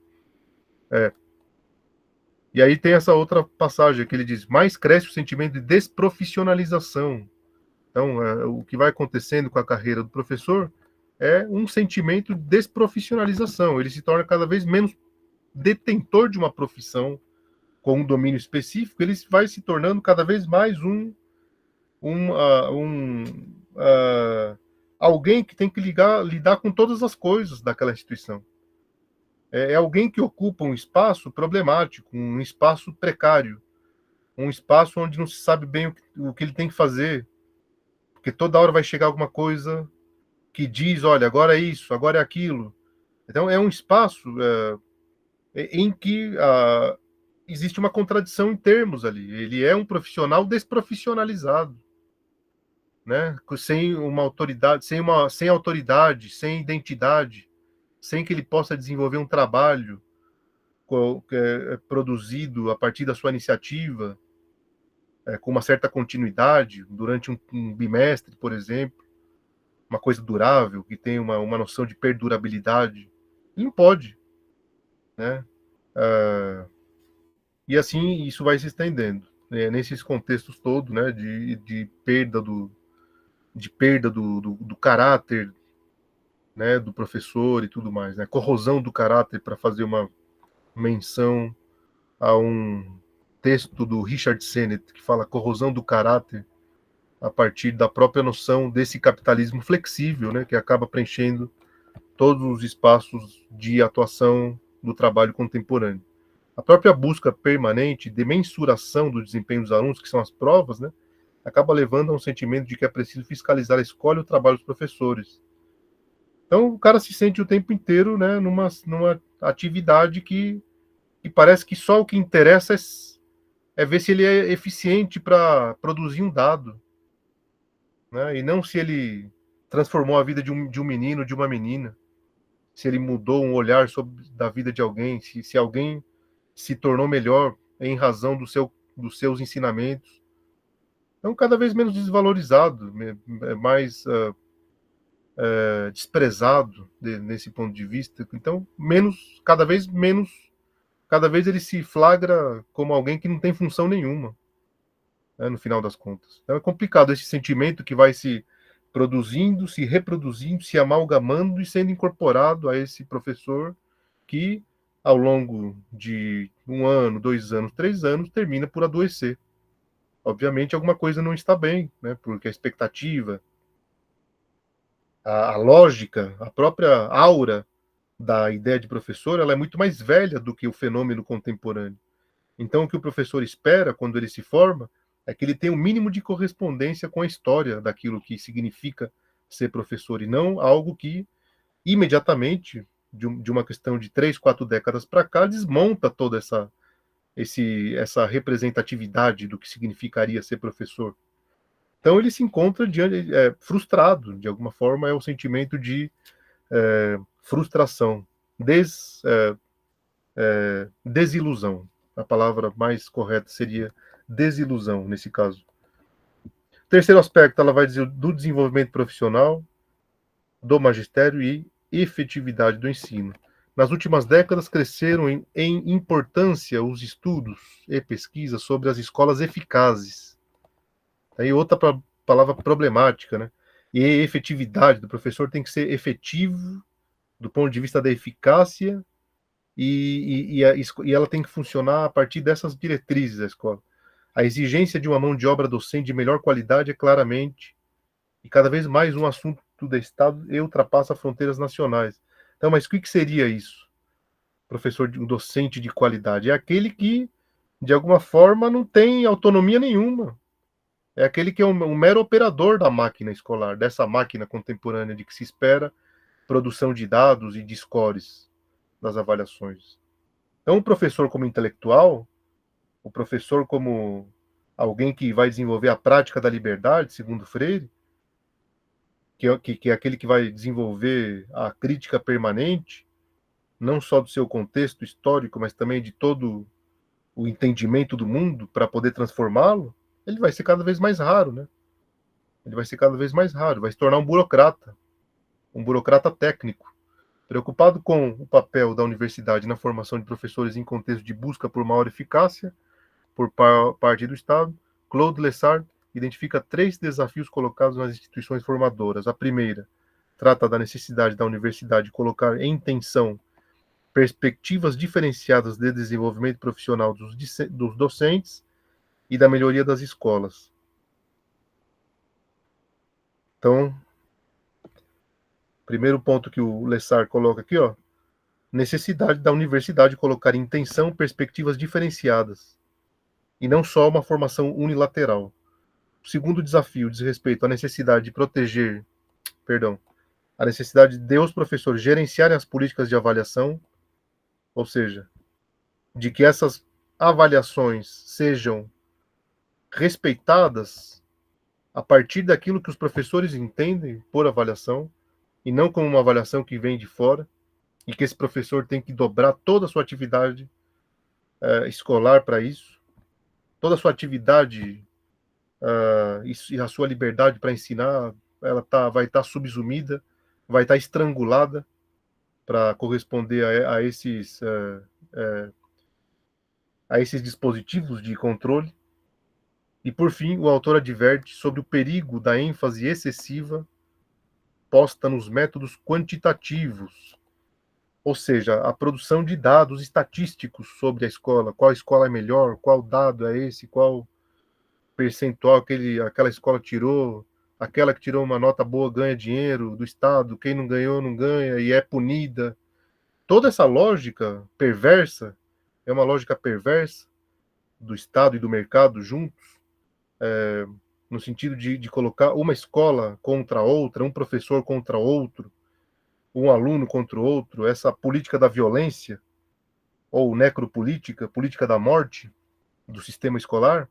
[SPEAKER 1] E aí tem essa outra passagem que ele diz: mais cresce o sentimento de desprofissionalização. Então, o que vai acontecendo com a carreira do professor é um sentimento de desprofissionalização. Ele se torna cada vez menos detentor de uma profissão com um domínio específico, ele vai se tornando cada vez mais alguém que tem que lidar com todas as coisas daquela instituição. É alguém que ocupa um espaço problemático, um espaço precário, um espaço onde não se sabe bem o que ele tem que fazer, porque toda hora vai chegar alguma coisa que diz, olha, agora é isso, agora é aquilo. Então é um espaço em que existe uma contradição em termos ali. Ele é um profissional desprofissionalizado, né? Sem uma autoridade, sem autoridade, sem identidade, sem que ele possa desenvolver um trabalho produzido a partir da sua iniciativa, com uma certa continuidade durante um bimestre, por exemplo, uma coisa durável, que tem uma noção de perdurabilidade. Ele não pode, né? E assim isso vai se estendendo, né? Nesses contextos todos, né? De perda do caráter, né? Do professor e tudo mais, né? Corrosão do caráter, para fazer uma menção a um texto do Richard Sennett que fala corrosão do caráter a partir da própria noção desse capitalismo flexível, né? Que acaba preenchendo todos os espaços de atuação do trabalho contemporâneo. A própria busca permanente de mensuração do desempenho dos alunos, que são as provas, né, acaba levando a um sentimento de que é preciso fiscalizar a escola e o trabalho dos professores. Então, o cara se sente o tempo inteiro, né, numa atividade que parece que só o que interessa é ver se ele é eficiente para produzir um dado, né, e não se ele transformou a vida de um menino, de uma menina, se ele mudou um olhar da vida de alguém, se alguém se tornou melhor em razão dos seus ensinamentos. Então, cada vez menos desvalorizado, mais desprezado nesse ponto de vista. Então, cada vez ele se flagra como alguém que não tem função nenhuma, né, no final das contas. Então, é complicado esse sentimento que vai se produzindo, se reproduzindo, se amalgamando e sendo incorporado a esse professor que, ao longo de 1 ano, 2 anos, 3 anos, termina por adoecer. Obviamente, alguma coisa não está bem, né? Porque a expectativa, a lógica, a própria aura da ideia de professor, ela é muito mais velha do que o fenômeno contemporâneo. Então, o que o professor espera quando ele se forma é que ele tenha um mínimo de correspondência com a história daquilo que significa ser professor, e não algo que imediatamente, de uma questão de 3, 4 décadas para cá, desmonta toda essa representatividade do que significaria ser professor. Então ele se encontra frustrado, de alguma forma é o sentimento de frustração, desilusão. A palavra mais correta seria desilusão nesse caso. Terceiro aspecto, ela vai dizer do desenvolvimento profissional, do magistério e efetividade do ensino. Nas últimas décadas, cresceram em importância os estudos e pesquisas sobre as escolas eficazes. Aí outra palavra problemática, né? E efetividade do professor tem que ser efetivo do ponto de vista da eficácia e ela tem que funcionar a partir dessas diretrizes da escola. A exigência de uma mão de obra docente de melhor qualidade é claramente e cada vez mais um assunto do Estado e ultrapassa fronteiras nacionais. Então, mas o que seria isso? Professor, um docente de qualidade? É aquele que, de alguma forma, não tem autonomia nenhuma. É aquele que é um mero operador da máquina escolar, dessa máquina contemporânea de que se espera produção de dados e de scores das avaliações. Então, o professor como intelectual, o professor como alguém que vai desenvolver a prática da liberdade, segundo Freire, que é aquele que vai desenvolver a crítica permanente, não só do seu contexto histórico, mas também de todo o entendimento do mundo para poder transformá-lo, ele vai ser cada vez mais raro, né? Ele vai ser cada vez mais raro, vai se tornar um burocrata técnico, preocupado com o papel da universidade na formação de professores em contexto de busca por maior eficácia por parte do Estado. Claude Lessard identifica 3 desafios colocados nas instituições formadoras. A primeira trata da necessidade da universidade colocar em tensão perspectivas diferenciadas de desenvolvimento profissional dos docentes e da melhoria das escolas. Então, primeiro ponto que o Lessard coloca aqui, ó, necessidade da universidade colocar em tensão perspectivas diferenciadas e não só uma formação unilateral. O segundo desafio diz respeito à necessidade de proteger, a necessidade de os professores gerenciarem as políticas de avaliação, ou seja, de que essas avaliações sejam respeitadas a partir daquilo que os professores entendem por avaliação, e não como uma avaliação que vem de fora, e que esse professor tem que dobrar toda a sua atividade escolar para isso, toda a sua atividade e a sua liberdade para ensinar, ela vai estar subsumida, vai estar estrangulada para corresponder a esses dispositivos de controle. E, por fim, o autor adverte sobre o perigo da ênfase excessiva posta nos métodos quantitativos, ou seja, a produção de dados estatísticos sobre a escola, qual escola é melhor, qual dado é esse, qual percentual aquela escola tirou, aquela que tirou uma nota boa ganha dinheiro do Estado, quem não ganhou não ganha e é punida. Toda essa lógica perversa é uma lógica perversa do Estado e do mercado juntos, no sentido de colocar uma escola contra outra, um professor contra outro, um aluno contra o outro, essa política da violência, ou necropolítica, política da morte do sistema escolar,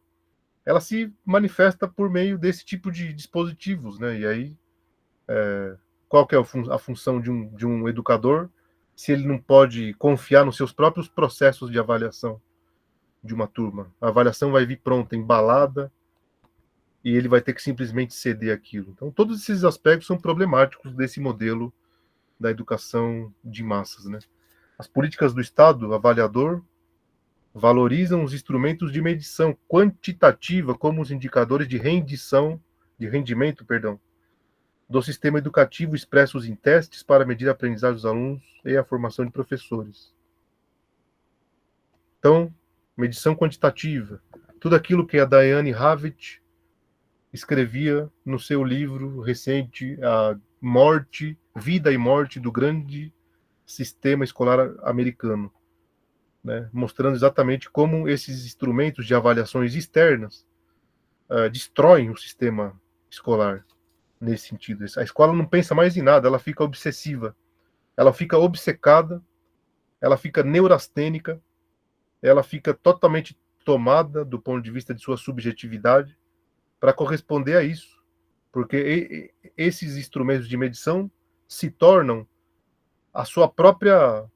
[SPEAKER 1] ela se manifesta por meio desse tipo de dispositivos, né? E aí, qual que é a função de um educador se ele não pode confiar nos seus próprios processos de avaliação de uma turma? A avaliação vai vir pronta, embalada, e ele vai ter que simplesmente ceder aquilo. Então, todos esses aspectos são problemáticos desse modelo da educação de massas, né? As políticas do Estado, avaliador, valorizam os instrumentos de medição quantitativa como os indicadores de rendimento, do sistema educativo expressos em testes para medir a aprendizagem dos alunos e a formação de professores. Então, medição quantitativa, tudo aquilo que a Diane Havitt escrevia no seu livro recente, A Morte, Vida e Morte do Grande Sistema Escolar Americano, né? Mostrando exatamente como esses instrumentos de avaliações externas destroem o sistema escolar nesse sentido. A escola não pensa mais em nada, ela fica obsessiva, ela fica obcecada, ela fica neurastênica, ela fica totalmente tomada do ponto de vista de sua subjetividade para corresponder a isso, porque esses instrumentos de medição se tornam a sua própria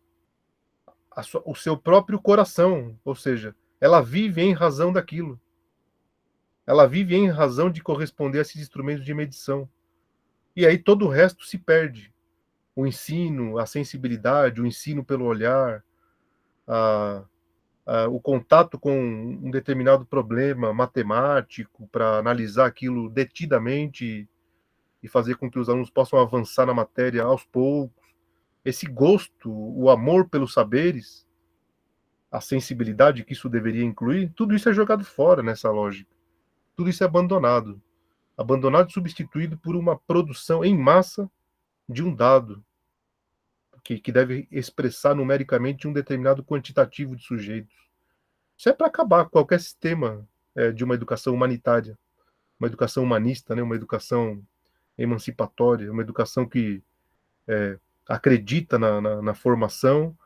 [SPEAKER 1] o seu próprio coração, ou seja, ela vive em razão daquilo. ela vive em razão de corresponder a esses instrumentos de medição. E aí todo o resto se perde. O ensino, a sensibilidade, o ensino pelo olhar, a, o contato com um determinado problema matemático para analisar aquilo detidamente e fazer com que os alunos possam avançar na matéria aos poucos. Esse gosto, o amor pelos saberes, a sensibilidade que isso deveria incluir, tudo isso é jogado fora nessa lógica. Tudo isso é abandonado. Abandonado e substituído por uma produção em massa de um dado que deve expressar numericamente um determinado quantitativo de sujeitos. Isso é para acabar com qualquer sistema de uma educação humanitária, uma educação humanista, né? Uma educação emancipatória, uma educação que acredita na formação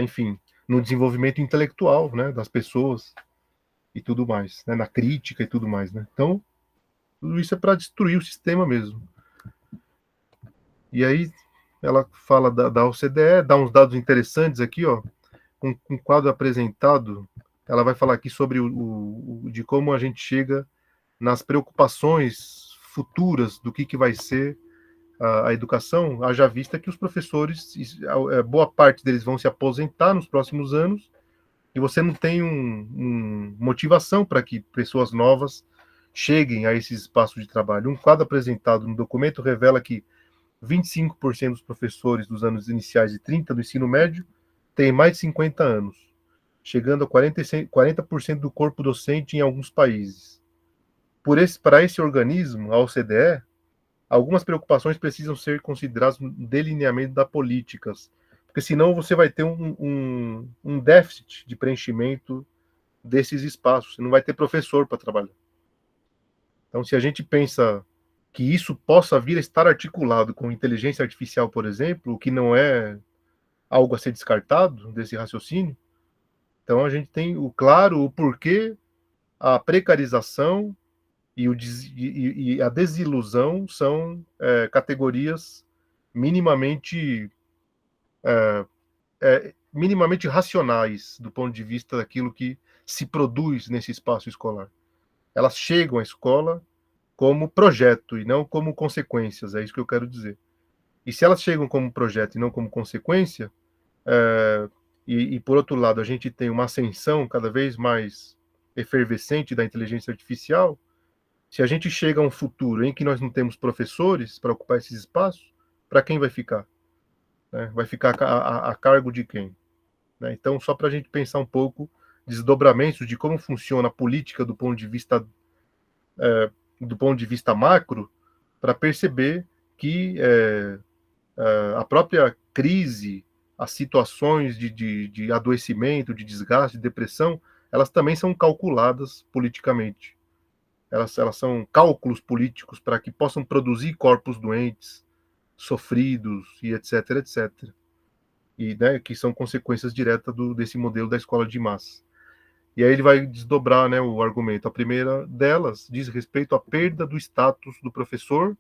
[SPEAKER 1] enfim, no desenvolvimento intelectual, né, das pessoas e tudo mais, né, na crítica e tudo mais, né? Então, tudo isso é para destruir o sistema mesmo. E aí ela fala da OCDE, dá uns dados interessantes aqui, ó, um quadro apresentado. Ela vai falar aqui sobre de como a gente chega nas preocupações futuras do que vai ser a educação, haja vista que os professores, boa parte deles vão se aposentar nos próximos anos, e você não tem motivação para que pessoas novas cheguem a esses espaços de trabalho. Um quadro apresentado no documento revela que 25% dos professores dos anos iniciais e 30% do ensino médio têm mais de 50 anos, chegando a 40% do corpo docente em alguns países. Para esse organismo, a OCDE, algumas preocupações precisam ser consideradas no delineamento das políticas, porque senão você vai ter um déficit de preenchimento desses espaços, você não vai ter professor para trabalhar. Então, se a gente pensa que isso possa vir a estar articulado com inteligência artificial, por exemplo, o que não é algo a ser descartado desse raciocínio, então a gente tem o porquê a precarização e a desilusão são categorias minimamente minimamente racionais do ponto de vista daquilo que se produz nesse espaço escolar. Elas chegam à escola como projeto e não como consequências, é isso que eu quero dizer. E se elas chegam como projeto e não como consequência, por outro lado a gente tem uma ascensão cada vez mais efervescente da inteligência artificial, se a gente chega a um futuro em que nós não temos professores para ocupar esses espaços, para quem vai ficar? Né? Vai ficar a cargo de quem? Né? Então, só para a gente pensar um pouco desdobramentos de como funciona a política do ponto de vista macro, para perceber que a própria crise, as situações de adoecimento, de desgaste, de depressão, elas também são calculadas politicamente. Elas são cálculos políticos para que possam produzir corpos doentes, sofridos e etc, etc. E, né, que são consequências diretas desse modelo da escola de massa. E aí ele vai desdobrar, né, o argumento. A primeira delas diz respeito à perda do status do professor,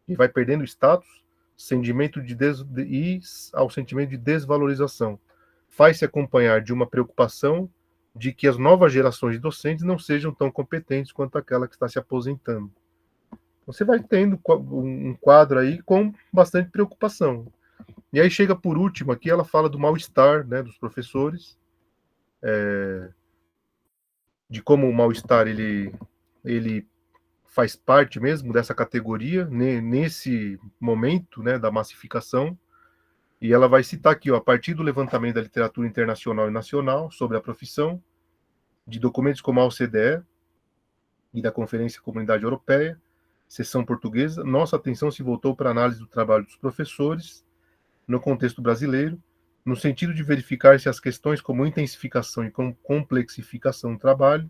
[SPEAKER 1] e vai perdendo status, sentimento e ao sentimento de desvalorização. Faz-se acompanhar de uma preocupação de que as novas gerações de docentes não sejam tão competentes quanto aquela que está se aposentando. Você vai tendo um quadro aí com bastante preocupação. E aí chega por último aqui, ela fala do mal-estar, né, dos professores, de como o mal-estar ele faz parte mesmo dessa categoria, nesse momento, né, da massificação. E ela vai citar aqui, ó, a partir do levantamento da literatura internacional e nacional sobre a profissão, de documentos como a OCDE e da Conferência Comunidade Europeia, seção portuguesa, nossa atenção se voltou para a análise do trabalho dos professores no contexto brasileiro, no sentido de verificar se as questões como intensificação e complexificação do trabalho,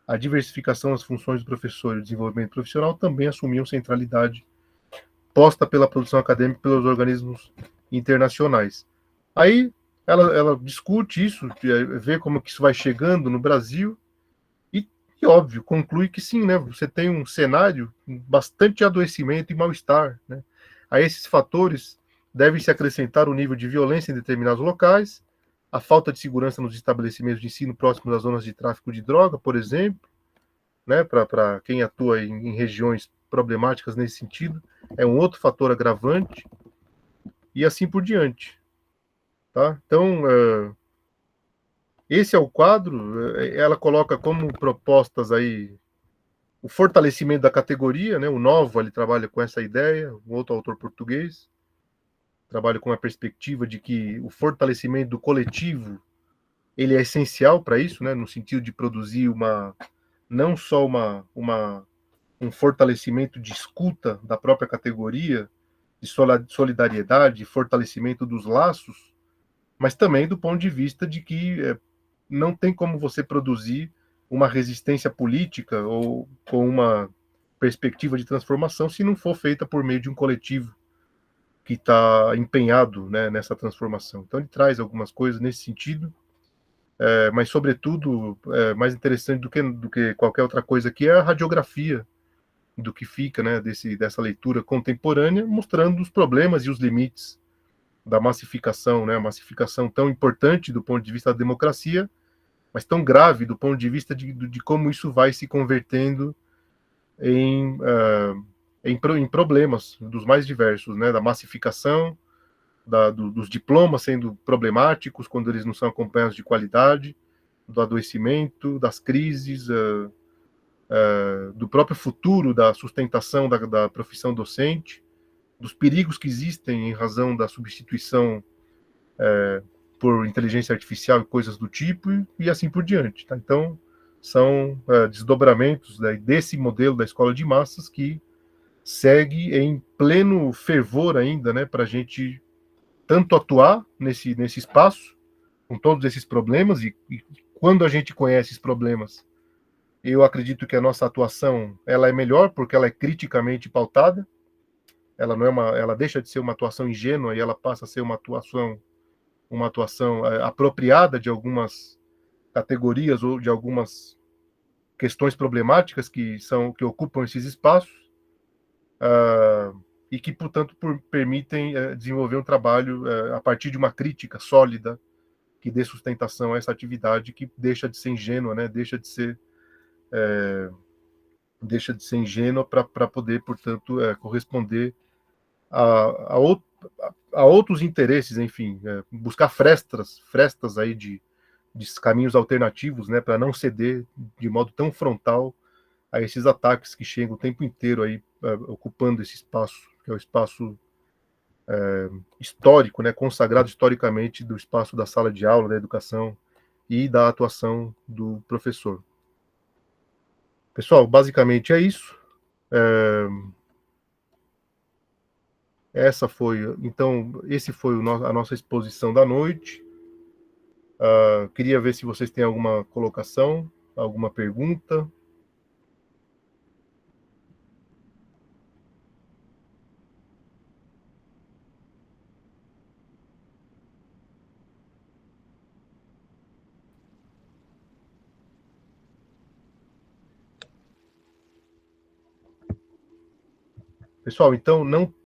[SPEAKER 1] a diversificação das funções do professor e o desenvolvimento profissional também assumiam centralidade posta pela produção acadêmica pelos organismos internacionais. Aí ela discute isso, vê como que isso vai chegando no Brasil e óbvio, conclui que sim, né? Você tem um cenário bastante adoecimento e mal-estar, né? A esses fatores deve-se acrescentar o nível de violência em determinados locais, a falta de segurança nos estabelecimentos de ensino próximos às zonas de tráfico de droga, por exemplo, né, para quem atua em regiões problemáticas nesse sentido, é um outro fator agravante, e assim por diante. Tá? Então, esse é o quadro. Ela coloca como propostas aí o fortalecimento da categoria, né? O Novo ele trabalha com essa ideia, um outro autor português trabalha com a perspectiva de que o fortalecimento do coletivo ele é essencial para isso, né? No sentido de produzir não só um fortalecimento de escuta da própria categoria, de solidariedade, fortalecimento dos laços, mas também do ponto de vista de que não tem como você produzir uma resistência política ou com uma perspectiva de transformação se não for feita por meio de um coletivo que está empenhado, né, nessa transformação. Então ele traz algumas coisas nesse sentido, mas sobretudo mais interessante do que qualquer outra coisa aqui é a radiografia do que fica, né, dessa leitura contemporânea, mostrando os problemas e os limites da massificação, né, a massificação tão importante do ponto de vista da democracia, mas tão grave do ponto de vista de como isso vai se convertendo em, em problemas dos mais diversos, né, da massificação, dos diplomas sendo problemáticos quando eles não são acompanhados de qualidade, do adoecimento, das crises, do próprio futuro da sustentação da profissão docente, dos perigos que existem em razão da substituição por inteligência artificial e coisas do tipo, e assim por diante. Tá? Então, são desdobramentos, né, desse modelo da escola de massas que segue em pleno fervor ainda, né, para a gente tanto atuar nesse espaço, com todos esses problemas, e quando a gente conhece esses problemas, eu acredito que a nossa atuação ela é melhor porque ela é criticamente pautada, ela não é ela deixa de ser uma atuação ingênua e ela passa a ser uma atuação apropriada de algumas categorias ou de algumas questões problemáticas que ocupam esses espaços, e que, portanto, permitem desenvolver um trabalho a partir de uma crítica sólida que dê sustentação a essa atividade que deixa de ser ingênua, né? Deixa de ser ingênua para poder, portanto, corresponder a, a, out, a outros interesses, enfim, buscar frestas aí de caminhos alternativos, né, para não ceder de modo tão frontal a esses ataques que chegam o tempo inteiro aí ocupando esse espaço, que é o espaço histórico, né, consagrado historicamente do espaço da sala de aula, da educação e da atuação do professor. Pessoal, basicamente é isso. Esse foi a nossa exposição da noite. Queria ver se vocês têm alguma colocação, alguma pergunta. Pessoal, então não